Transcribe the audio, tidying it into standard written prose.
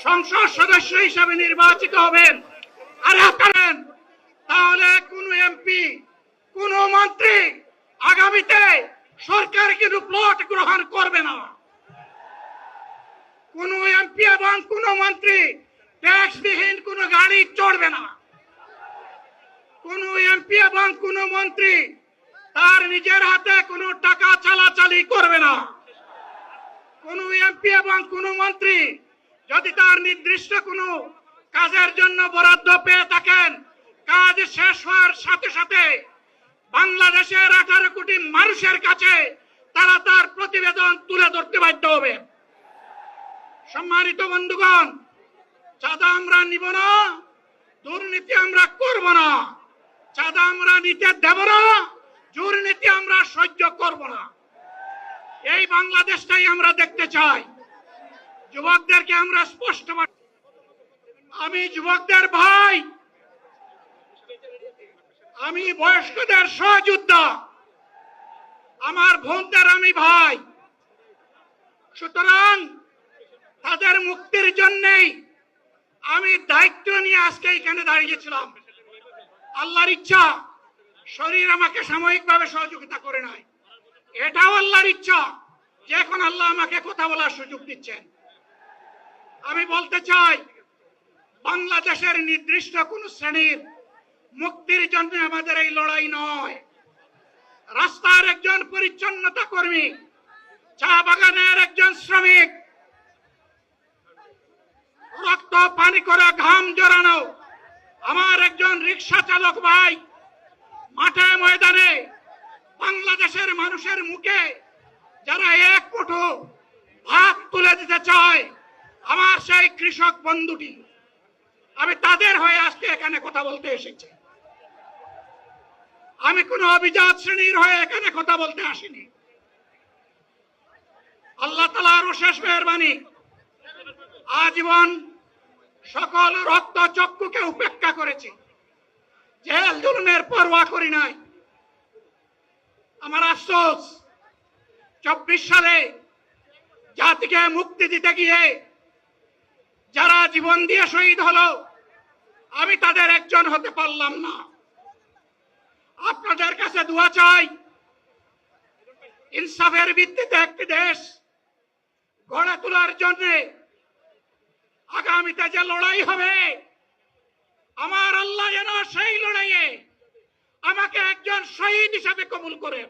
সংসদ সদস্য হিসাবে নির্বাচিত হবেন আর করেন, তাহলে কোন এমপি কোন মন্ত্রী আগামীতে সরকার কিন্তু প্লট গ্রহণ করবে না। কোন এমপি এবং কোন মন্ত্রী ট্যাক্সবিহীন কোন গাড়ি চড়বে না। কোন এমপি এবং কোন মন্ত্রী তার নিজের হাতে কোনো টাকা চালাচালি করবে না। কোন এমপি এবং কোন মন্ত্রী যদি তার নির্দিষ্ট কোনো কাজের জন্য বরাদ্দ পেয়ে থাকেন, কাজ শেষ হওয়ার সাথে সাথে বাংলাদেশের 18 কোটি মানুষের কাছে তারা তার প্রতিবেদন তুলে ধরতে বাধ্য হবে। সম্মানিত বন্ধুগণ, চাঁদা আমরা নিব না, দুর্নীতি আমরা করব না, চাঁদা আমরা নিতে দেব না, দুর্নীতি আমরা সহ্য করব না। এই বাংলাদেশটাই আমরা দেখতে চাই। যুবকদেরকে আমরা স্পষ্ট, আমি যুবকদের ভাই, আমি বয়স্কদের সহযোদ্ধা, আমার বোনদের আমি ভাই। সুতরাং তাদের মুক্তির জন্যই আমি দায়িত্ব নিয়ে আজকে এখানে দাঁড়িয়েছিলাম। আল্লাহর ইচ্ছা শরীর আমাকে সাময়িকভাবে সহযোগিতা করে নাই, এটাও আল্লাহর ইচ্ছা যে এখন আল্লাহ আমাকে কথা বলার সুযোগ দিচ্ছেন। আমি বলতে চাই, বাংলাদেশের নির্দিষ্ট কোন শ্রেণীর মুক্তির জন্য আমাদের এই লড়াই নয়। রাস্তার একজন পরিচ্ছন্নতা কর্মী, চা বাগানের একজন শ্রমিক, রক্ত পানি করে ঘাম জড়ানো আমার একজন রিক্সা চালক ভাই মাঠে ময়দানে বাংলাদেশের মানুষের মুখে যারা এক মুঠো ভাত তুলে দিতে চায়, আমার সেই কৃষক বন্ধুটি, আমি তাদের হয়ে আজকে এখানে কথা বলতে এসেছি। আমি কোন অভিজাত শ্রেণীর হয়ে এখানে কথা বলতে আসিনি। আল্লাহ তাআলার অশেষ মেহেরবানি, আজীবন সকল রক্ত চক্ষুকে উপেক্ষা করেছি, জেল জুলুমের পরোয়া করি নাই। আমার আফসোস, 24 সালে জাতিকে মুক্তি দিতে গিয়ে যারা জীবন দিয়ে শহীদ হলো, আমি তাদের একজন হতে পারলাম না। আপনাদের কাছে দোয়া চাই, ইনসাফের ভিত্তিতে একটি দেশ গড়ে তোলার জন্য আগামীতে যে লড়াই হবে, আমার আল্লাহ যেন সেই লড়াইয়ে আমাকে একজন শহীদ হিসাবে কবুল করে।